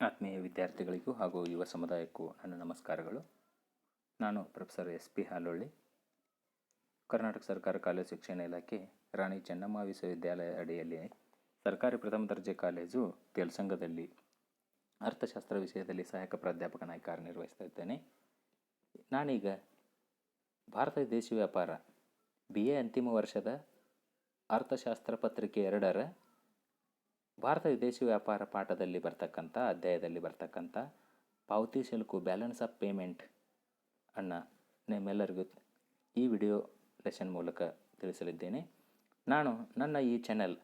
ಆತ್ಮೀಯ ವಿದ್ಯಾರ್ಥಿಗಳಿಗೂ ಹಾಗೂ ಯುವ ಸಮುದಾಯಕ್ಕೂ ನನ್ನ ನಮಸ್ಕಾರಗಳು. ನಾನು ಪ್ರೊಫೆಸರ್ SP ಹಾಲೊಳ್ಳಿ, ಕರ್ನಾಟಕ ಸರ್ಕಾರ ಕಾಲೇಜು ಶಿಕ್ಷಣ ಇಲಾಖೆ ರಾಣಿ ಚೆನ್ನಮ್ಮ ವಿಶ್ವವಿದ್ಯಾಲಯ ಅಡಿಯಲ್ಲಿ ಸರ್ಕಾರಿ ಪ್ರಥಮ ದರ್ಜೆ ಕಾಲೇಜು ತೆಲಸಂಗದಲ್ಲಿ ಅರ್ಥಶಾಸ್ತ್ರ ವಿಷಯದಲ್ಲಿ ಸಹಾಯಕ ಪ್ರಾಧ್ಯಾಪಕನಾಗಿ ಕಾರ್ಯನಿರ್ವಹಿಸ್ತಾ ಇದ್ದೇನೆ. ನಾನೀಗ ಭಾರತ ವಿದೇಶಿ ವ್ಯಾಪಾರ BA ಅಂತಿಮ ವರ್ಷದ ಅರ್ಥಶಾಸ್ತ್ರ ಪತ್ರಿಕೆ 2ರ ಭಾರತ ವಿದೇಶಿ ವ್ಯಾಪಾರ ಪಾಠದಲ್ಲಿ ಬರ್ತಕ್ಕಂಥ ಅಧ್ಯಾಯದಲ್ಲಿ ಬರ್ತಕ್ಕಂಥ ಪಾವತಿ ಶುಲ್ಕು ಬ್ಯಾಲೆನ್ಸ್ ಆಫ್ ಪೇಮೆಂಟ್ ಅನ್ನು ನಿಮ್ಮೆಲ್ಲರಿಗೂ ಈ ವಿಡಿಯೋ ಲೆಸನ್ ಮೂಲಕ ತಿಳಿಸಲಿದ್ದೇನೆ. ನಾನು ನನ್ನ ಈ ಚಾನೆಲ್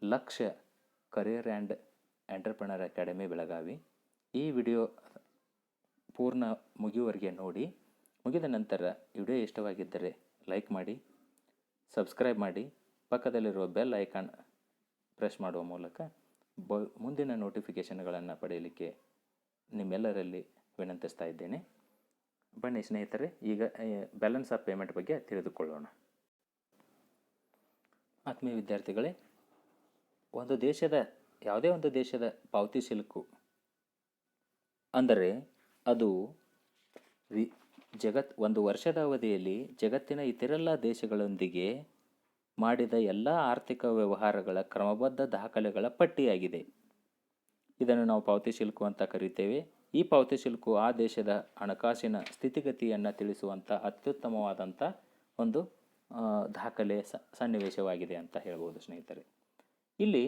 ಲಕ್ಷ್ಯ career and entrepreneur academy Belagavi. ಈ ವಿಡಿಯೋ ಪೂರ್ಣ ಮುಗಿಯುವವರೆಗೆ ನೋಡಿ. ಮುಗಿದ ನಂತರ ವಿಡಿಯೋ ಇಷ್ಟವಾಗಿದ್ದರೆ ಲೈಕ್ ಮಾಡಿ, ಸಬ್ಸ್ಕ್ರೈಬ್ ಮಾಡಿ, ಪಕ್ಕದಲ್ಲಿರುವ ಬೆಲ್ ಐಕಾನ್ ಪ್ರೆಸ್ ಮಾಡುವ ಮೂಲಕ ಮುಂದಿನ ನೋಟಿಫಿಕೇಷನ್ಗಳನ್ನು ಪಡೆಯಲಿಕ್ಕೆ ನಿಮ್ಮೆಲ್ಲರಲ್ಲಿ ವಿನಂತಿಸ್ತಾ ಇದ್ದೇನೆ. ಬನ್ನಿ ಸ್ನೇಹಿತರೆ, ಈಗ ಬ್ಯಾಲೆನ್ಸ್ ಆಫ್ ಪೇಮೆಂಟ್ ಬಗ್ಗೆ ತಿಳಿದುಕೊಳ್ಳೋಣ. ಆತ್ಮೀಯ ವಿದ್ಯಾರ್ಥಿಗಳೇ, ಯಾವುದೇ ಒಂದು ದೇಶದ ಪಾವತಿ ಶುಲ್ಕು ಅಂದರೆ ಅದು ಒಂದು ವರ್ಷದ ಅವಧಿಯಲ್ಲಿ ಜಗತ್ತಿನ ಇತರೆಲ್ಲ ದೇಶಗಳೊಂದಿಗೆ ಮಾಡಿದ ಎಲ್ಲ ಆರ್ಥಿಕ ವ್ಯವಹಾರಗಳ ಕ್ರಮಬದ್ಧ ದಾಖಲೆಗಳ ಪಟ್ಟಿಯಾಗಿದೆ. ಇದನ್ನು ನಾವು ಪಾವತಿ ಶುಲ್ಕು ಅಂತ ಕರೀತೇವೆ. ಈ ಪಾವತಿ ಶುಲ್ಕು ಆ ದೇಶದ ಹಣಕಾಸಿನ ಸ್ಥಿತಿಗತಿಯನ್ನು ತಿಳಿಸುವಂಥ ಅತ್ಯುತ್ತಮವಾದಂಥ ಒಂದು ದಾಖಲೆ ಸನ್ನಿವೇಶವಾಗಿದೆ ಅಂತ ಹೇಳ್ಬೋದು ಸ್ನೇಹಿತರೆ. ಇಲ್ಲಿ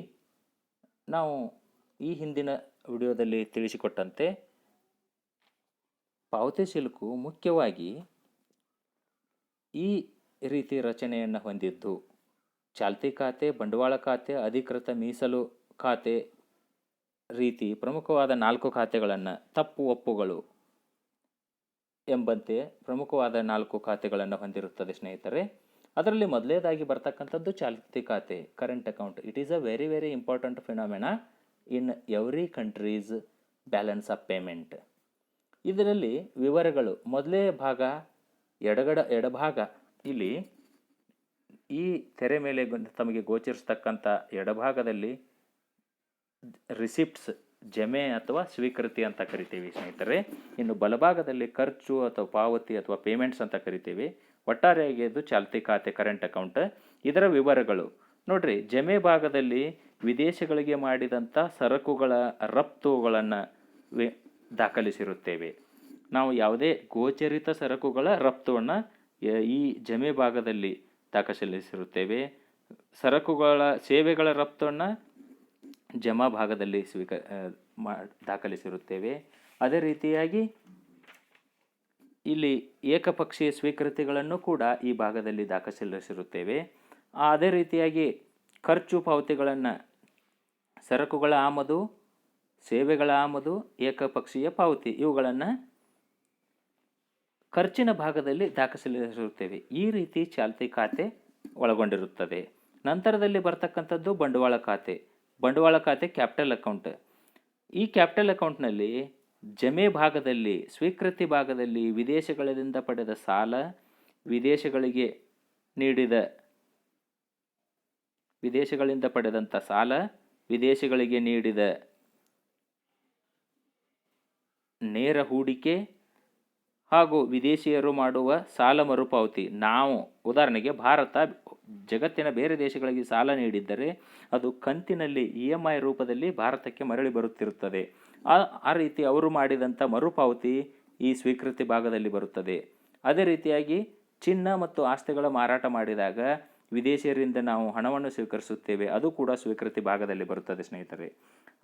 ನಾವು ಈ ಹಿಂದಿನ ವಿಡಿಯೋದಲ್ಲಿ ತಿಳಿಸಿಕೊಟ್ಟಂತೆ ಪಾವತಿ ಶುಲ್ಕು ಮುಖ್ಯವಾಗಿ ಈ ರೀತಿ ರಚನೆಯನ್ನು ಹೊಂದಿದ್ದು ಚಾಲ್ತಿ ಖಾತೆ, ಬಂಡವಾಳ ಖಾತೆ, ಅಧಿಕೃತ ಮೀಸಲು ಖಾತೆ ರೀತಿ ಪ್ರಮುಖವಾದ 4 ಖಾತೆಗಳನ್ನು, ತಪ್ಪು ಒಪ್ಪುಗಳು ಎಂಬಂತೆ ಪ್ರಮುಖವಾದ 4 ಖಾತೆಗಳನ್ನು ಹೊಂದಿರುತ್ತದೆ ಸ್ನೇಹಿತರೆ. ಅದರಲ್ಲಿ ಮೊದಲನೇದಾಗಿ ಬರ್ತಕ್ಕಂಥದ್ದು ಚಾಲ್ತಿ ಖಾತೆ, current account. It is a very very important phenomena in every countries balance of payment. ಇದರಲ್ಲಿ ವಿವರಗಳು ಮೊದಲೇ ಭಾಗ ಎಡಭಾಗ ಇಲ್ಲಿ ಈ ತೆರೆ ಮೇಲೆ ತಮಗೆ ಗೋಚರಿಸ್ತಕ್ಕಂಥ ಎಡಭಾಗದಲ್ಲಿ ರಿಸಿಪ್ಟ್ಸ್, ಜಮೆ ಅಥವಾ ಸ್ವೀಕೃತಿ ಅಂತ ಕರಿತೀವಿ ಸ್ನೇಹಿತರೆ. ಇನ್ನು ಬಲಭಾಗದಲ್ಲಿ ಖರ್ಚು ಅಥವಾ ಪಾವತಿ ಅಥವಾ ಪೇಮೆಂಟ್ಸ್ ಅಂತ ಕರಿತೀವಿ. ಒಟ್ಟಾರೆಯಾಗಿ ಇದು ಚಾಲ್ತಿ ಖಾತೆ, ಕರೆಂಟ್ ಅಕೌಂಟ್. ಇದರ ವಿವರಗಳು ನೋಡ್ರಿ, ಜಮೆ ಭಾಗದಲ್ಲಿ ವಿದೇಶಗಳಿಗೆ ಮಾಡಿದಂಥ ಸರಕುಗಳ ರಫ್ತುಗಳನ್ನು ದಾಖಲಿಸಿರುತ್ತೇವೆ. ನಾವು ಯಾವುದೇ ಗೋಚರಿತ ಸರಕುಗಳ ರಫ್ತುವನ್ನು ಈ ಜಮೆ ಭಾಗದಲ್ಲಿ ದಾಖಲಿಸಿರುತ್ತೇವೆ. ಸೇವೆಗಳ ರಫ್ತನ್ನು ಜಮಾ ಭಾಗದಲ್ಲಿ ದಾಖಲಿಸಿರುತ್ತೇವೆ. ಅದೇ ರೀತಿಯಾಗಿ ಇಲ್ಲಿ ಏಕಪಕ್ಷೀಯ ಸ್ವೀಕೃತಿಗಳನ್ನು ಕೂಡ ಈ ಭಾಗದಲ್ಲಿ ದಾಖಲಿಸಿರುತ್ತೇವೆ. ಅದೇ ರೀತಿಯಾಗಿ ಖರ್ಚು ಪಾವತಿಗಳನ್ನು, ಸರಕುಗಳ ಆಮದು, ಸೇವೆಗಳ ಆಮದು, ಏಕಪಕ್ಷೀಯ ಪಾವತಿ ಇವುಗಳನ್ನು ಖರ್ಚಿನ ಭಾಗದಲ್ಲಿ ದಾಖಲಿಸಿರುತ್ತೇವೆ. ಈ ರೀತಿ ಚಾಲ್ತಿ ಖಾತೆ ಒಳಗೊಂಡಿರುತ್ತದೆ. ನಂತರದಲ್ಲಿ ಬರ್ತಕ್ಕಂಥದ್ದು ಬಂಡವಾಳ ಖಾತೆ. ಬಂಡವಾಳ ಖಾತೆ ಕ್ಯಾಪಿಟಲ್ ಅಕೌಂಟ್. ಈ ಕ್ಯಾಪಿಟಲ್ ಅಕೌಂಟ್ನಲ್ಲಿ ಜಮೆ ಭಾಗದಲ್ಲಿ, ಸ್ವೀಕೃತಿ ಭಾಗದಲ್ಲಿ ವಿದೇಶಗಳಿಂದ ಪಡೆದ ಸಾಲ, ವಿದೇಶಗಳಿಂದ ಪಡೆದಂಥ ಸಾಲ, ವಿದೇಶಗಳಿಗೆ ನೀಡಿದ ನೇರ ಹೂಡಿಕೆ ಹಾಗೂ ವಿದೇಶಿಯರು ಮಾಡುವ ಸಾಲ ಮರುಪಾವತಿ. ನಾವು ಉದಾಹರಣೆಗೆ ಭಾರತ ಜಗತ್ತಿನ ಬೇರೆ ದೇಶಗಳಿಗೆ ಸಾಲ ನೀಡಿದ್ದರೆ ಅದು ಕಂತಿನಲ್ಲಿ EMI ರೂಪದಲ್ಲಿ ಭಾರತಕ್ಕೆ ಮರಳಿ ಬರುತ್ತಿರುತ್ತದೆ. ಆ ರೀತಿ ಅವರು ಮಾಡಿದಂಥ ಮರುಪಾವತಿ ಈ ಸ್ವೀಕೃತಿ ಭಾಗದಲ್ಲಿ ಬರುತ್ತದೆ. ಅದೇ ರೀತಿಯಾಗಿ ಚಿನ್ನ ಮತ್ತು ಆಸ್ತಿಗಳ ಮಾರಾಟ ಮಾಡಿದಾಗ ವಿದೇಶಿಯರಿಂದ ನಾವು ಹಣವನ್ನು ಸ್ವೀಕರಿಸುತ್ತೇವೆ, ಅದು ಕೂಡ ಸ್ವೀಕೃತಿ ಭಾಗದಲ್ಲಿ ಬರುತ್ತದೆ ಸ್ನೇಹಿತರೆ.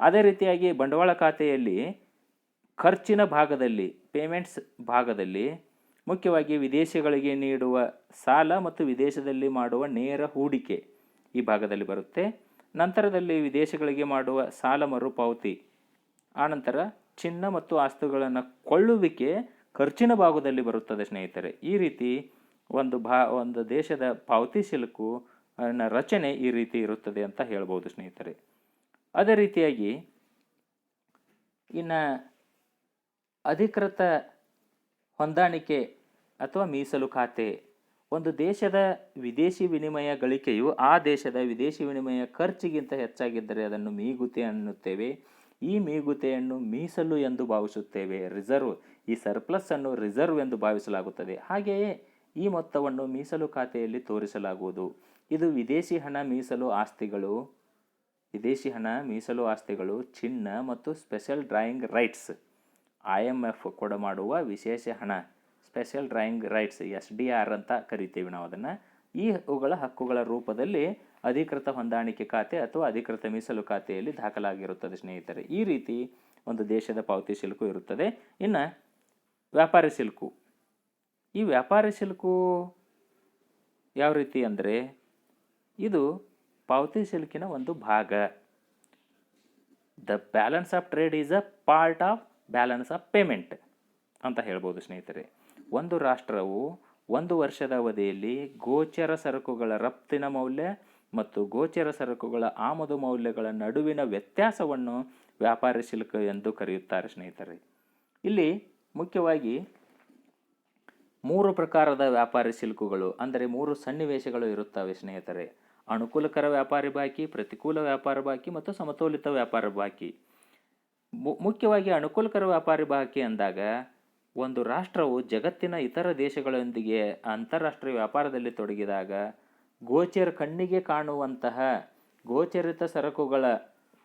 ಅದೇ ರೀತಿಯಾಗಿ ಬಂಡವಾಳ ಖಾತೆಯಲ್ಲಿ ಖರ್ಚಿನ ಭಾಗದಲ್ಲಿ, ಪೇಮೆಂಟ್ಸ್ ಭಾಗದಲ್ಲಿ ಮುಖ್ಯವಾಗಿ ವಿದೇಶಗಳಿಗೆ ನೀಡುವ ಸಾಲ ಮತ್ತು ವಿದೇಶದಲ್ಲಿ ಮಾಡುವ ನೇರ ಹೂಡಿಕೆ ಈ ಭಾಗದಲ್ಲಿ ಬರುತ್ತೆ. ನಂತರದಲ್ಲಿ ವಿದೇಶಗಳಿಗೆ ಮಾಡುವ ಸಾಲ ಮರುಪಾವತಿ, ಆನಂತರ ಚಿನ್ನ ಮತ್ತು ಆಸ್ತಿಗಳನ್ನು ಕೊಳ್ಳುವಿಕೆ ಖರ್ಚಿನ ಭಾಗದಲ್ಲಿ ಬರುತ್ತದೆ ಸ್ನೇಹಿತರೆ. ಈ ರೀತಿ ಒಂದು ದೇಶದ ಪಾವತಿ ಶುಲ್ಕು ರಚನೆ ಈ ರೀತಿ ಇರುತ್ತದೆ ಅಂತ ಹೇಳ್ಬೋದು ಸ್ನೇಹಿತರೆ. ಅದೇ ರೀತಿಯಾಗಿ ಇನ್ನು ಅಧಿಕೃತ ಹೊಂದಾಣಿಕೆ ಅಥವಾ ಮೀಸಲು ಖಾತೆ. ಒಂದು ದೇಶದ ವಿದೇಶಿ ವಿನಿಮಯ ಗಳಿಕೆಯು ಆ ದೇಶದ ವಿದೇಶಿ ವಿನಿಮಯ ಖರ್ಚಿಗಿಂತ ಹೆಚ್ಚಾಗಿದ್ದರೆ ಅದನ್ನು ಮೀಗುತಿ ಅನ್ನುತ್ತೇವೆ. ಈ ಮೀಗುತೆಯನ್ನು ಮೀಸಲು ಎಂದು ಭಾವಿಸುತ್ತೇವೆ. ರಿಸರ್ವ್, ಈ ಸರ್ಪ್ಲಸ್ ಅನ್ನು ರಿಸರ್ವ್ ಎಂದು ಭಾವಿಸಲಾಗುತ್ತದೆ. ಹಾಗೆಯೇ ಈ ಮೊತ್ತವನ್ನು ಮೀಸಲು ಖಾತೆಯಲ್ಲಿ ತೋರಿಸಲಾಗುವುದು. ಇದು ವಿದೇಶಿ ಹಣ ಮೀಸಲು ಆಸ್ತಿಗಳು, ಚಿನ್ನ ಮತ್ತು ಸ್ಪೆಷಲ್ ಡ್ರಾಯಿಂಗ್ ರೈಟ್ಸ್, IMF ಕೊಡಮಾಡುವ ವಿಶೇಷ ಹಣ, ಸ್ಪೆಷಲ್ ಡ್ರಾಯಿಂಗ್ ರೈಟ್ಸ್, SDR ಅಂತ ಕರಿತೀವಿ ನಾವು ಅದನ್ನು. ಇವುಗಳ ಹಕ್ಕುಗಳ ರೂಪದಲ್ಲಿ ಅಧಿಕೃತ ಹೊಂದಾಣಿಕೆ ಖಾತೆ ಅಥವಾ ಅಧಿಕೃತ ಮೀಸಲು ಖಾತೆಯಲ್ಲಿ ದಾಖಲಾಗಿರುತ್ತದೆ ಸ್ನೇಹಿತರೆ. ಈ ರೀತಿ ಒಂದು ದೇಶದ ಪಾವತಿ ಶಿಲ್ಕು ಇರುತ್ತದೆ. ಇನ್ನು ವ್ಯಾಪಾರಿ ಶಿಲ್ಕು, ಈ ವ್ಯಾಪಾರಿ ಶಿಲ್ಕು ಯಾವ ರೀತಿ ಅಂದರೆ ಇದು ಪಾವತಿ ಶಿಲ್ಕಿನ ಒಂದು ಭಾಗ. The balance of trade is a part of balance of payment ಅಂತ ಹೇಳ್ಬೋದು ಸ್ನೇಹಿತರೆ. ಒಂದು ರಾಷ್ಟ್ರವು ಒಂದು ವರ್ಷದ ಅವಧಿಯಲ್ಲಿ ಗೋಚರ ಸರಕುಗಳ ರಫ್ತಿನ ಮೌಲ್ಯ ಮತ್ತು ಗೋಚರ ಸರಕುಗಳ ಆಮದು ಮೌಲ್ಯಗಳ ನಡುವಿನ ವ್ಯತ್ಯಾಸವನ್ನು ವ್ಯಾಪಾರಿ ಶುಲ್ಕ ಎಂದು ಕರೆಯುತ್ತಾರೆ ಸ್ನೇಹಿತರೆ. ಇಲ್ಲಿ ಮುಖ್ಯವಾಗಿ 3 ಪ್ರಕಾರದ ವ್ಯಾಪಾರಿ ಶುಲ್ಕಗಳು ಅಂದರೆ 3 ಸನ್ನಿವೇಶಗಳು ಇರುತ್ತವೆ ಸ್ನೇಹಿತರೆ. ಅನುಕೂಲಕರ ವ್ಯಾಪಾರಿ ಬಾಕಿ, ಪ್ರತಿಕೂಲ ವ್ಯಾಪಾರ ಬಾಕಿ ಮತ್ತು ಸಮತೋಲಿತ ವ್ಯಾಪಾರ ಬಾಕಿ. ಮುಖ್ಯವಾಗಿ ಅನುಕೂಲಕರ ವ್ಯಾಪಾರಿ ಬಾಕಿ ಅಂದಾಗ ಒಂದು ರಾಷ್ಟ್ರವು ಜಗತ್ತಿನ ಇತರ ದೇಶಗಳೊಂದಿಗೆ ಅಂತಾರಾಷ್ಟ್ರೀಯ ವ್ಯಾಪಾರದಲ್ಲಿ ತೊಡಗಿದಾಗ ಕಣ್ಣಿಗೆ ಕಾಣುವಂತಹ ಗೋಚರಿತ ಸರಕುಗಳ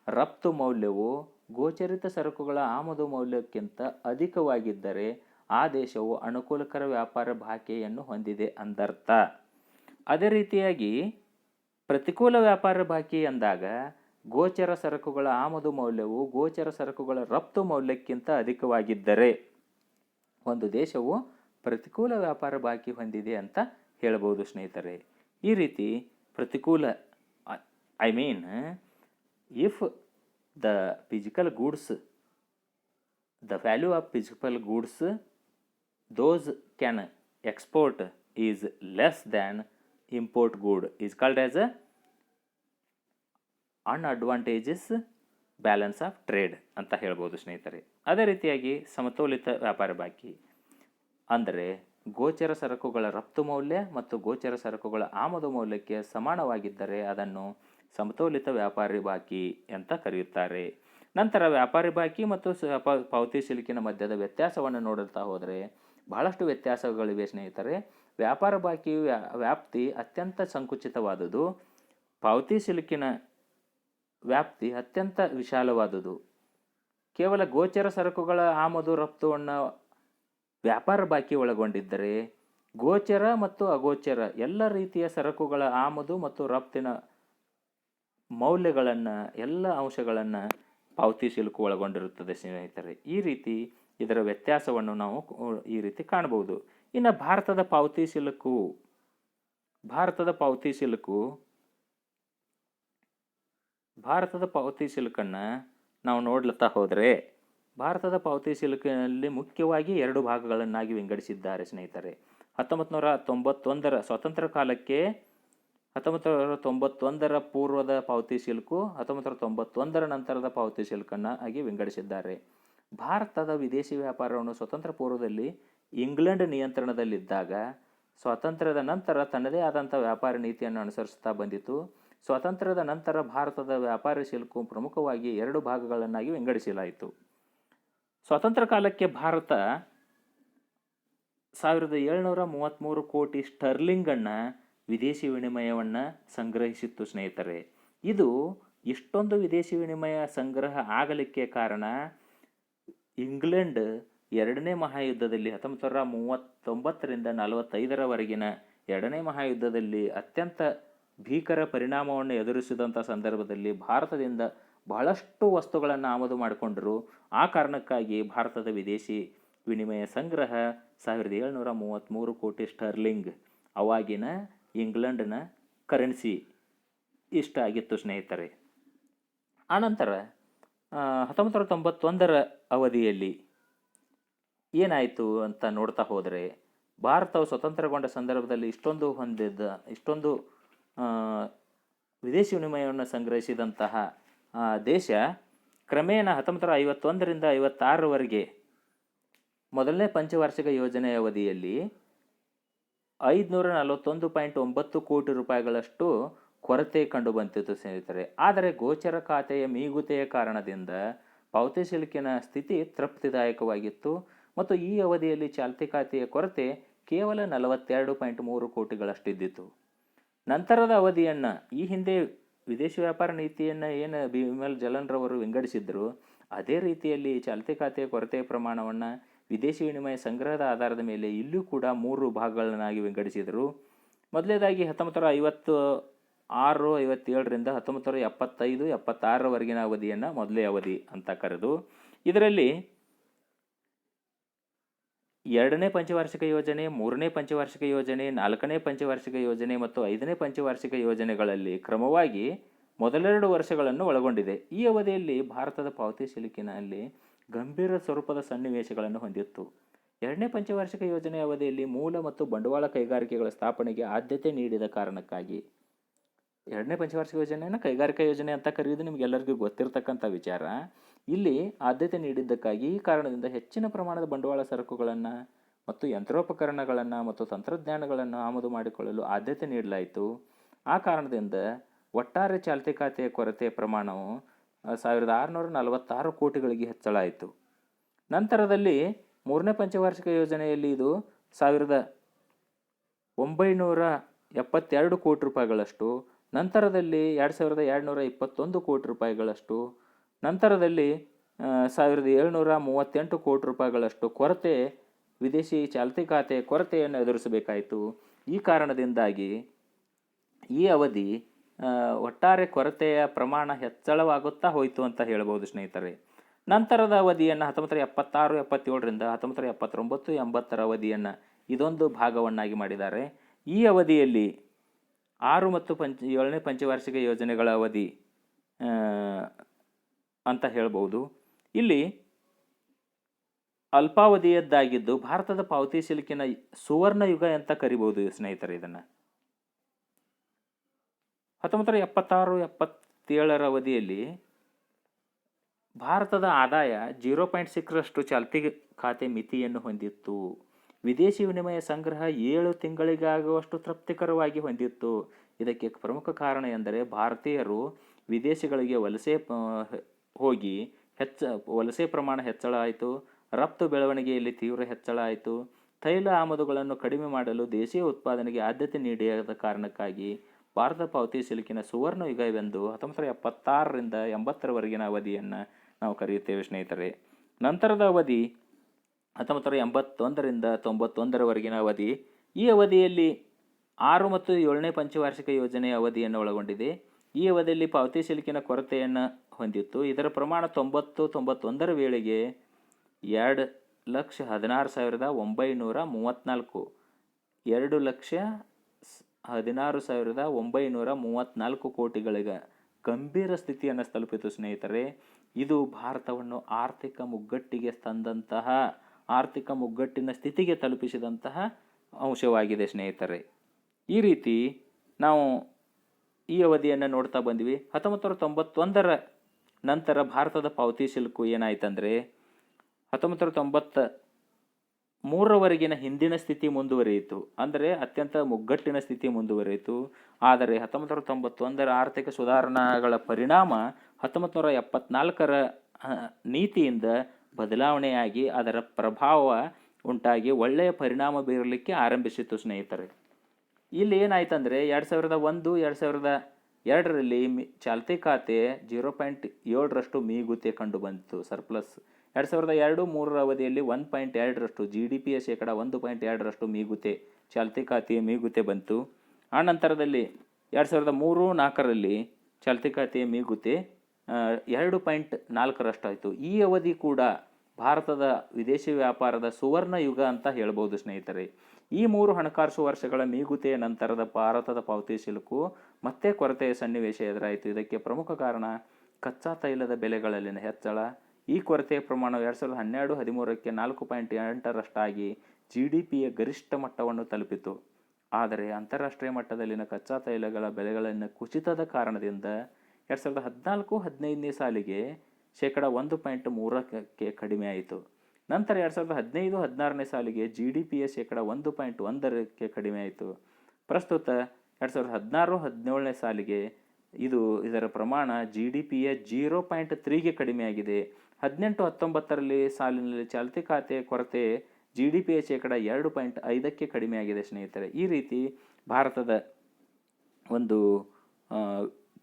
ರಫ್ತು ಮೌಲ್ಯವು ಗೋಚರಿತ ಸರಕುಗಳ ಆಮದು ಮೌಲ್ಯಕ್ಕಿಂತ ಅಧಿಕವಾಗಿದ್ದರೆ ಆ ದೇಶವು ಅನುಕೂಲಕರ ವ್ಯಾಪಾರ ಬಾಕಿಯನ್ನು ಹೊಂದಿದೆ ಅಂದರ್ಥ. ಅದೇ ರೀತಿಯಾಗಿ ಪ್ರತಿಕೂಲ ವ್ಯಾಪಾರ ಬಾಕಿ ಅಂದಾಗ ಗೋಚರ ಸರಕುಗಳ ಆಮದು ಮೌಲ್ಯವು ಗೋಚರ ಸರಕುಗಳ ರಫ್ತು ಮೌಲ್ಯಕ್ಕಿಂತ ಅಧಿಕವಾಗಿದ್ದರೆ ಒಂದು ದೇಶವು ಪ್ರತಿಕೂಲ ವ್ಯಾಪಾರ ಬಾಕಿ ಹೊಂದಿದೆ ಅಂತ ಹೇಳ್ಬೋದು ಸ್ನೇಹಿತರೆ. ಈ ರೀತಿ ಪ್ರತಿಕೂಲ if the physical goods, the value of physical goods those can export is less than import good is called as a unadvantageous balance of trade ಅಂತ ಹೇಳ್ಬೋದು ಸ್ನೇಹಿತರೆ. ಅದೇ ರೀತಿಯಾಗಿ ಸಮತೋಲಿತ ವ್ಯಾಪಾರ ಬಾಕಿ ಅಂದರೆ ಗೋಚರ ಸರಕುಗಳ ರಫ್ತು ಮೌಲ್ಯ ಮತ್ತು ಗೋಚರ ಸರಕುಗಳ ಆಮದು ಮೌಲ್ಯಕ್ಕೆ ಸಮಾನವಾಗಿದ್ದರೆ ಅದನ್ನು ಸಮತೋಲಿತ ವ್ಯಾಪಾರಿ ಬಾಕಿ ಅಂತ ಕರೆಯುತ್ತಾರೆ. ನಂತರ ವ್ಯಾಪಾರಿ ಬಾಕಿ ಮತ್ತು ಪಾವತಿ ಶಿಲ್ಕಿನ ಮಧ್ಯದ ವ್ಯತ್ಯಾಸವನ್ನು ನೋಡುತ್ತಾ ಹೋದರೆ ಬಹಳಷ್ಟು ವ್ಯತ್ಯಾಸಗಳಿವೆ ಸ್ನೇಹಿತರೆ. ವ್ಯಾಪಾರ ಬಾಕಿಯು ವ್ಯಾಪ್ತಿ ಅತ್ಯಂತ ಸಂಕುಚಿತವಾದುದು, ಪಾವತಿ ಶಿಲ್ಕಿನ ವ್ಯಾಪ್ತಿ ಅತ್ಯಂತ ವಿಶಾಲವಾದುದು. ಕೇವಲ ಗೋಚರ ಸರಕುಗಳ ಆಮದು ರಫ್ತುವನ್ನು ವ್ಯಾಪಾರ ಬಾಕಿ ಒಳಗೊಂಡಿದ್ದರೆ ಗೋಚರ ಮತ್ತು ಅಗೋಚರ ಎಲ್ಲ ರೀತಿಯ ಸರಕುಗಳ ಆಮದು ಮತ್ತು ರಫ್ತಿನ ಮೌಲ್ಯಗಳನ್ನು ಎಲ್ಲ ಅಂಶಗಳನ್ನು ಪಾವತಿ ಶಿಲ್ಕು ಒಳಗೊಂಡಿರುತ್ತದೆ ಸ್ನೇಹಿತರೆ. ಈ ರೀತಿ ಇದರ ವ್ಯತ್ಯಾಸವನ್ನು ನಾವು ಈ ರೀತಿ ಕಾಣಬಹುದು. ಇನ್ನು ಭಾರತದ ಪಾವತಿ ಶಿಲ್ಕನ್ನು ನಾವು ನೋಡ್ಲತ್ತಾ ಹೋದರೆ ಭಾರತದ ಪಾವತಿ ಶಿಲ್ಕಿನಲ್ಲಿ ಮುಖ್ಯವಾಗಿ 2 ಭಾಗಗಳನ್ನಾಗಿ ವಿಂಗಡಿಸಿದ್ದಾರೆ ಸ್ನೇಹಿತರೆ. 1991ರ ಸ್ವಾತಂತ್ರ್ಯ ಕಾಲಕ್ಕೆ 1991ರ ಪೂರ್ವದ ಪಾವತಿ ಶಿಲ್ಕು, 1991ರ ನಂತರದ ಪಾವತಿ ಶಿಲ್ಕನ್ನು ಆಗಿ ವಿಂಗಡಿಸಿದ್ದಾರೆ. ಭಾರತದ ವಿದೇಶಿ ವ್ಯಾಪಾರವನ್ನು ಸ್ವಾತಂತ್ರ್ಯ ಪೂರ್ವದಲ್ಲಿ ಇಂಗ್ಲೆಂಡ್ ನಿಯಂತ್ರಣದಲ್ಲಿದ್ದಾಗ ಸ್ವಾತಂತ್ರ್ಯದ ನಂತರ ತನ್ನದೇ ಆದಂಥ ವ್ಯಾಪಾರ ನೀತಿಯನ್ನು ಅನುಸರಿಸುತ್ತಾ ಬಂದಿತು. ಸ್ವಾತಂತ್ರ್ಯದ ನಂತರ ಭಾರತದ ವ್ಯಾಪಾರಿ ಶಿಲ್ಕು ಪ್ರಮುಖವಾಗಿ 2 ಭಾಗಗಳನ್ನಾಗಿ ವಿಂಗಡಿಸಲಾಯಿತು. ಸ್ವಾತಂತ್ರ್ಯ ಕಾಲಕ್ಕೆ ಭಾರತ 1733 ಕೋಟಿ ಸ್ಟರ್ಲಿಂಗನ್ನು ವಿದೇಶಿ ವಿನಿಮಯವನ್ನು ಸಂಗ್ರಹಿಸಿತ್ತು ಸ್ನೇಹಿತರೆ. ಇದು ಇಷ್ಟೊಂದು ವಿದೇಶಿ ವಿನಿಮಯ ಸಂಗ್ರಹ ಆಗಲಿಕ್ಕೆ ಕಾರಣ ಇಂಗ್ಲೆಂಡ್ 2ನೇ ಮಹಾಯುದ್ಧದಲ್ಲಿ 1939ರಿಂದ 45ರವರೆಗಿನ 2ನೇ ಮಹಾಯುದ್ಧದಲ್ಲಿ ಅತ್ಯಂತ ಭೀಕರ ಪರಿಣಾಮವನ್ನು ಎದುರಿಸಿದಂಥ ಸಂದರ್ಭದಲ್ಲಿ ಭಾರತದಿಂದ ಬಹಳಷ್ಟು ವಸ್ತುಗಳನ್ನು ಆಮದು ಮಾಡಿಕೊಂಡರು. ಆ ಕಾರಣಕ್ಕಾಗಿ ಭಾರತದ ವಿದೇಶಿ ವಿನಿಮಯ ಸಂಗ್ರಹ 1733 ಕೋಟಿ ಸ್ಟರ್ಲಿಂಗ್, ಅವಾಗಿನ ಇಂಗ್ಲೆಂಡ್ನ ಕರೆನ್ಸಿ ಇಷ್ಟ ಆಗಿತ್ತು ಸ್ನೇಹಿತರೆ. ಆನಂತರ 1991ರ ಅವಧಿಯಲ್ಲಿ ಏನಾಯಿತು ಅಂತ ನೋಡ್ತಾ ಹೋದರೆ ಭಾರತವು ಸ್ವತಂತ್ರಗೊಂಡ ಸಂದರ್ಭದಲ್ಲಿ ಇಷ್ಟೊಂದು ವಿದೇಶಿ ವಿನಿಮಯವನ್ನು ಸಂಗ್ರಹಿಸಿದಂತಹ ದೇಶ ಕ್ರಮೇಣ 1951ರಿಂದ 56ರವರೆಗೆ ಮೊದಲನೇ ಪಂಚವಾರ್ಷಿಕ ಯೋಜನೆಯ ಅವಧಿಯಲ್ಲಿ 541.9 ಕೋಟಿ ರೂಪಾಯಿಗಳಷ್ಟು ಕೊರತೆ ಕಂಡು ಬಂದಿತ್ತು ಸ್ನೇಹಿತರೆ. ಆದರೆ ಗೋಚರ ಖಾತೆಯ ಮೀಗುತೆಯ ಕಾರಣದಿಂದ ಪಾವತಿಸಲಿಕ್ಕಿನ ಸ್ಥಿತಿ ತೃಪ್ತಿದಾಯಕವಾಗಿತ್ತು ಮತ್ತು ಈ ಅವಧಿಯಲ್ಲಿ ಚಾಲ್ತಿ ಖಾತೆಯ ಕೊರತೆ ಕೇವಲ 42.3 ಕೋಟಿಗಳಷ್ಟಿದ್ದಿತು. ನಂತರದ ಅವಧಿಯನ್ನು ಈ ಹಿಂದೆ ವಿದೇಶಿ ವ್ಯಾಪಾರ ನೀತಿಯನ್ನು ಏನು ಬಿಮಲ್ ಜಲನ್ ರವರು ವಿಂಗಡಿಸಿದ್ರು, ಅದೇ ರೀತಿಯಲ್ಲಿ ಚಾಲ್ತಿ ಖಾತೆಯ ಕೊರತೆಯ ಪ್ರಮಾಣವನ್ನು ವಿದೇಶಿ ವಿನಿಮಯ ಸಂಗ್ರಹದ ಆಧಾರದ ಮೇಲೆ ಇಲ್ಲೂ ಕೂಡ 3 ಭಾಗಗಳನ್ನಾಗಿ ವಿಂಗಡಿಸಿದರು. ಮೊದಲನೇದಾಗಿ 1956, 57ರಿಂದ 1975, 76ರವರೆಗಿನ ಅವಧಿಯನ್ನು ಮೊದಲೇ ಅವಧಿ ಅಂತ ಕರೆದು, ಇದರಲ್ಲಿ 2ನೇ ಪಂಚವಾರ್ಷಿಕ ಯೋಜನೆ, 3ನೇ ಪಂಚವಾರ್ಷಿಕ ಯೋಜನೆ, 4ನೇ ಪಂಚವಾರ್ಷಿಕ ಯೋಜನೆ ಮತ್ತು 5ನೇ ಪಂಚವಾರ್ಷಿಕ ಯೋಜನೆಗಳಲ್ಲಿ ಕ್ರಮವಾಗಿ ಮೊದಲೆರಡು ವರ್ಷಗಳನ್ನು ಒಳಗೊಂಡಿದೆ. ಈ ಅವಧಿಯಲ್ಲಿ ಭಾರತದ ಪಾವತಿ ಸಿಲುಕಿನಲ್ಲಿ ಗಂಭೀರ ಸ್ವರೂಪದ ಸನ್ನಿವೇಶಗಳನ್ನು ಹೊಂದಿತ್ತು. 2ನೇ ಪಂಚವಾರ್ಷಿಕ ಯೋಜನೆಯ ಅವಧಿಯಲ್ಲಿ ಮೂಲ ಮತ್ತು ಬಂಡವಾಳ ಕೈಗಾರಿಕೆಗಳ ಸ್ಥಾಪನೆಗೆ ಆದ್ಯತೆ ನೀಡಿದ ಕಾರಣಕ್ಕಾಗಿ, 2ನೇ ಪಂಚವಾರ್ಷಿಕ ಯೋಜನೆಯನ್ನು ಕೈಗಾರಿಕಾ ಯೋಜನೆ ಅಂತ ಕರೆಯುವುದು ನಿಮಗೆಲ್ಲರಿಗೂ ಗೊತ್ತಿರತಕ್ಕಂಥ ವಿಚಾರ. ಇಲ್ಲಿ ಆದ್ಯತೆ ನೀಡಿದ್ದಕ್ಕಾಗಿ ಈ ಕಾರಣದಿಂದ ಹೆಚ್ಚಿನ ಪ್ರಮಾಣದ ಬಂಡವಾಳ ಸರಕುಗಳನ್ನು ಮತ್ತು ಯಂತ್ರೋಪಕರಣಗಳನ್ನು ಮತ್ತು ತಂತ್ರಜ್ಞಾನಗಳನ್ನು ಆಮದು ಮಾಡಿಕೊಳ್ಳಲು ಆದ್ಯತೆ ನೀಡಲಾಯಿತು. ಆ ಕಾರಣದಿಂದ ಒಟ್ಟಾರೆ ಚಾಲ್ತಿ ಖಾತೆಯ ಕೊರತೆಯ ಪ್ರಮಾಣವು 1646 ಕೋಟಿಗಳಿಗೆ ಹೆಚ್ಚಳ ಆಯಿತು. ನಂತರದಲ್ಲಿ 3ನೇ ಪಂಚವಾರ್ಷಿಕ ಯೋಜನೆಯಲ್ಲಿ ಇದು 1972 ಕೋಟಿ ರೂಪಾಯಿಗಳಷ್ಟು, ನಂತರದಲ್ಲಿ 2221 ಕೋಟಿ ರೂಪಾಯಿಗಳಷ್ಟು, ನಂತರದಲ್ಲಿ 1738 ಕೋಟಿ ರೂಪಾಯಿಗಳಷ್ಟು ಕೊರತೆ ವಿದೇಶಿ ಚಾಲ್ತಿ ಖಾತೆಯ ಕೊರತೆಯನ್ನು ಎದುರಿಸಬೇಕಾಯಿತು. ಈ ಕಾರಣದಿಂದಾಗಿ ಈ ಅವಧಿ ಒಟ್ಟಾರೆ ಕೊರತೆಯ ಪ್ರಮಾಣ ಹೆಚ್ಚಳವಾಗುತ್ತಾ ಹೋಯಿತು ಅಂತ ಹೇಳ್ಬೋದು ಸ್ನೇಹಿತರೆ. ನಂತರದ ಅವಧಿಯನ್ನು 1976, 77ರಿಂದ 1979, 80ರ ಅವಧಿಯನ್ನು ಇದೊಂದು ಭಾಗವನ್ನಾಗಿ ಮಾಡಿದ್ದಾರೆ. ಈ ಅವಧಿಯಲ್ಲಿ 6 ಮತ್ತು 7ನೇ ಪಂಚವಾರ್ಷಿಕ ಯೋಜನೆಗಳ ಅವಧಿ ಅಂತ ಹೇಳ್ಬೋದು. ಇಲ್ಲಿ ಅಲ್ಪಾವಧಿಯದ್ದಾಗಿದ್ದು ಭಾರತದ ಪಾವತಿ ಸಿಲುಕಿನ ಸುವರ್ಣ ಯುಗ ಅಂತ ಕರಿಬಹುದು ಸ್ನೇಹಿತರೆ. ಇದನ್ನು 1976, 77ರ ಅವಧಿಯಲ್ಲಿ ಭಾರತದ ಆದಾಯ 0.6ರಷ್ಟು ಚಾಲ್ತಿ ಖಾತೆ ಮಿತಿಯನ್ನು ಹೊಂದಿತ್ತು. ವಿದೇಶಿ ವಿನಿಮಯ ಸಂಗ್ರಹ 7 ತಿಂಗಳಿಗಾಗುವಷ್ಟು ತೃಪ್ತಿಕರವಾಗಿ ಹೊಂದಿತ್ತು. ಇದಕ್ಕೆ ಪ್ರಮುಖ ಕಾರಣ ಎಂದರೆ ಭಾರತೀಯರು ವಿದೇಶಗಳಿಗೆ ಹೋಗಿ ವಲಸೆ ಪ್ರಮಾಣ ಹೆಚ್ಚಳ ಆಯಿತು. ರಫ್ತು ಬೆಳವಣಿಗೆಯಲ್ಲಿ ತೀವ್ರ ಹೆಚ್ಚಳ ಆಯಿತು. ತೈಲ ಆಮದುಗಳನ್ನು ಕಡಿಮೆ ಮಾಡಲು ದೇಶೀಯ ಉತ್ಪಾದನೆಗೆ ಆದ್ಯತೆ ನೀಡಿದ ಕಾರಣಕ್ಕಾಗಿ ಭಾರತ ಪಾವತಿ ಸಿಲುಕಿನ ಸುವರ್ಣ ಯುಗವೆಂದು 1976ರಿಂದ 80ರವರೆಗಿನ ಅವಧಿಯನ್ನು ನಾವು ಕರೆಯುತ್ತೇವೆ ಸ್ನೇಹಿತರೆ. ನಂತರದ ಅವಧಿ 1981ರಿಂದ 91ರವರೆಗಿನ ಅವಧಿ. ಈ ಅವಧಿಯಲ್ಲಿ 6 ಮತ್ತು 7ನೇ ಪಂಚವಾರ್ಷಿಕ ಯೋಜನೆಯ ಅವಧಿಯನ್ನು ಒಳಗೊಂಡಿದೆ. ಈ ಅವಧಿಯಲ್ಲಿ ಪಾವತಿ ಸಿಲುಕಿನ ಕೊರತೆಯನ್ನು ಹೊಂದಿತ್ತು. ಇದರ ಪ್ರಮಾಣ 90-91ರ ವೇಳೆಗೆ 2,16,934, 2,16,934 ಕೋಟಿಗಳಿಗೆ ಗಂಭೀರ ಸ್ಥಿತಿಯನ್ನು ತಲುಪಿತು ಸ್ನೇಹಿತರೆ. ಇದು ಭಾರತವನ್ನು ಆರ್ಥಿಕ ಮುಗ್ಗಟ್ಟಿನ ಸ್ಥಿತಿಗೆ ತಲುಪಿಸಿದಂತಹ ಅಂಶವಾಗಿದೆ ಸ್ನೇಹಿತರೆ. ಈ ರೀತಿ ನಾವು ಈ ಅವಧಿಯನ್ನು ನೋಡ್ತಾ ಬಂದ್ವಿ. 1991ರ ನಂತರ ಭಾರತದ ಪಾವತಿ ಸಿಲುಕು ಏನಾಯ್ತಂದರೆ 1993ರವರೆಗಿನ ಹಿಂದಿನ ಸ್ಥಿತಿ ಮುಂದುವರಿಯಿತು. ಅಂದರೆ ಅತ್ಯಂತ ಮುಗ್ಗಟ್ಟಿನ ಸ್ಥಿತಿ ಮುಂದುವರಿಯಿತು. ಆದರೆ 1991ರ ಆರ್ಥಿಕ ಸುಧಾರಣೆಗಳ ಪರಿಣಾಮ 1974ರ ನೀತಿಯಿಂದ ಬದಲಾವಣೆಯಾಗಿ ಅದರ ಪ್ರಭಾವ ಉಂಟಾಗಿ ಒಳ್ಳೆಯ ಪರಿಣಾಮ ಬೀರಲಿಕ್ಕೆ ಆರಂಭಿಸಿತು ಸ್ನೇಹಿತರೆ. ಇಲ್ಲಿ ಏನಾಯ್ತಂದರೆ 2001, 2002ರಲ್ಲಿ ಚಾಲ್ತಿ ಖಾತೆ 0.7ರಷ್ಟು ಮೀಗುತೆ ಕಂಡು ಬಂತು, ಸರ್ಪ್ಲಸ್. 2002-3ರ ಅವಧಿಯಲ್ಲಿ 1.2ರಷ್ಟು GDPಯ ಶೇಕಡ 1.2ರಷ್ಟು ಮೀಗುತೆ, ಚಾಲ್ತಿ ಖಾತೆಯ ಮೀಗುತೆ ಬಂತು. ಆ ನಂತರದಲ್ಲಿ 2003-4ರಲ್ಲಿ ಚಾಲ್ತಿ ಖಾತೆಯ ಮೀಗುತೆ 2.4ರಷ್ಟು ಆಯಿತು. ಈ ಅವಧಿ ಕೂಡ ಭಾರತದ ವಿದೇಶಿ ವ್ಯಾಪಾರದ ಸುವರ್ಣ ಯುಗ ಅಂತ ಹೇಳ್ಬೋದು ಸ್ನೇಹಿತರೆ. ಈ 3 ಹಣಕಾಸು ವರ್ಷಗಳ ಮೀಗುತೆಯ ನಂತರದ ಭಾರತದ ಪಾವತಿ ಸಿಲುಕು ಮತ್ತೆ ಕೊರತೆಯ ಸನ್ನಿವೇಶ ಎದುರಾಯಿತು. ಇದಕ್ಕೆ ಪ್ರಮುಖ ಕಾರಣ ಕಚ್ಚಾ ತೈಲದ ಬೆಲೆಗಳಲ್ಲಿನ ಹೆಚ್ಚಳ. ಈ ಕೊರತೆಯ ಪ್ರಮಾಣವು 2012-13ಕ್ಕೆ 4.8ರಷ್ಟಾಗಿ GDPಯ ಗರಿಷ್ಠ ಮಟ್ಟವನ್ನು ತಲುಪಿತು. ಆದರೆ ಅಂತಾರಾಷ್ಟ್ರೀಯ ಮಟ್ಟದಲ್ಲಿನ ಕಚ್ಚಾ ತೈಲಗಳ ಬೆಲೆಗಳಲ್ಲಿನ ಕುಸಿತದ ಕಾರಣದಿಂದ 2014-15ನೇ ಸಾಲಿಗೆ ಶೇಕಡ 1.3ಕ್ಕೆ ಕಡಿಮೆ ಆಯಿತು. ನಂತರ 2015-16ನೇ ಸಾಲಿಗೆ GDPಯ ಶೇಕಡ 1.1ಕ್ಕೆ ಕಡಿಮೆ ಆಯಿತು. ಪ್ರಸ್ತುತ 2016-17ನೇ ಸಾಲಿಗೆ ಇದರ ಪ್ರಮಾಣ GDPಯ 0.3ಗೆ ಕಡಿಮೆಯಾಗಿದೆ. 18-19ರಲ್ಲಿ ಸಾಲಿನಲ್ಲಿ ಚಾಲ್ತಿ ಖಾತೆ ಕೊರತೆ GDPಯ ಶೇಕಡ 2.5ಕ್ಕೆ ಕಡಿಮೆಯಾಗಿದೆ ಸ್ನೇಹಿತರೆ. ಈ ರೀತಿ ಭಾರತದ ಒಂದು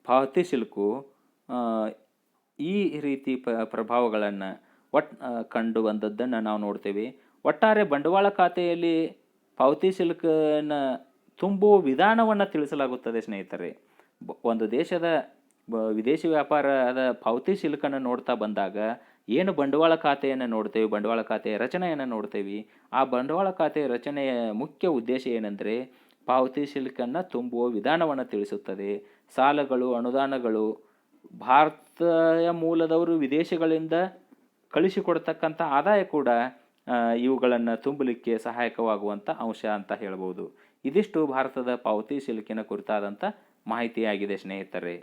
ಪಾವತಿ ಶುಲ್ಕು ಈ ರೀತಿ ಪ್ರಭಾವಗಳನ್ನು ಕಂಡು ಬಂದದ್ದನ್ನು ನಾವು ನೋಡ್ತೇವೆ. ಒಟ್ಟಾರೆ ಬಂಡವಾಳ ಖಾತೆಯಲ್ಲಿ ಪಾವತಿ ಶುಲ್ಕನ ತುಂಬುವ ವಿಧಾನವನ್ನು ತಿಳಿಸಲಾಗುತ್ತದೆ ಸ್ನೇಹಿತರೆ. ಒಂದು ದೇಶದ ವಿದೇಶಿ ವ್ಯಾಪಾರದ ಪಾವತಿ ಶುಲ್ಕನ್ನು ನೋಡ್ತಾ ಬಂದಾಗ ಏನು ಬಂಡವಾಳ ಖಾತೆಯನ್ನು ನೋಡ್ತೇವೆ, ಬಂಡವಾಳ ಖಾತೆಯ ರಚನೆಯನ್ನು ನೋಡ್ತೇವೆ. ಆ ಬಂಡವಾಳ ಖಾತೆಯ ರಚನೆಯ ಮುಖ್ಯ ಉದ್ದೇಶ ಏನೆಂದರೆ ಪಾವತಿ ಶುಲ್ಕನ್ನು ತುಂಬುವ ವಿಧಾನವನ್ನು ತಿಳಿಸುತ್ತದೆ. ಸಾಲಗಳು, ಅನುದಾನಗಳು, ಭಾರತೀಯ ಮೂಲದವರು ವಿದೇಶಗಳಿಂದ ಕಳಿಸಿಕೊಡ್ತಕ್ಕಂಥ ಆದಾಯ ಕೂಡ ಇವುಗಳನ್ನು ತುಂಬಲಿಕ್ಕೆ ಸಹಾಯಕವಾಗುವಂಥ ಅಂಶ ಅಂತ ಹೇಳ್ಬೋದು. ಇದಿಷ್ಟು ಭಾರತದ ಪಾವತಿ ಶುಲ್ಕಿನ ಕುರಿತಾದಂಥ ಮಾಹಿತಿಯಾಗಿದೆ ಸ್ನೇಹಿತರೆ.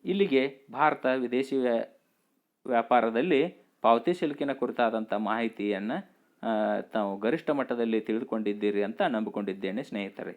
ಇಲ್ಲಿಗೆ ಭಾರತ ವಿದೇಶಿ ವ್ಯಾಪಾರದಲ್ಲಿ ಪಾವತಿ ಶುಲ್ಕಿನ ಕುರಿತಾದಂಥ ಮಾಹಿತಿಯನ್ನು ತಾವು ಗರಿಷ್ಠ ಮಟ್ಟದಲ್ಲಿ ತಿಳಿದುಕೊಂಡಿದ್ದೀರಿ ಅಂತ ನಂಬಿಕೊಂಡಿದ್ದೇನೆ ಸ್ನೇಹಿತರೆ.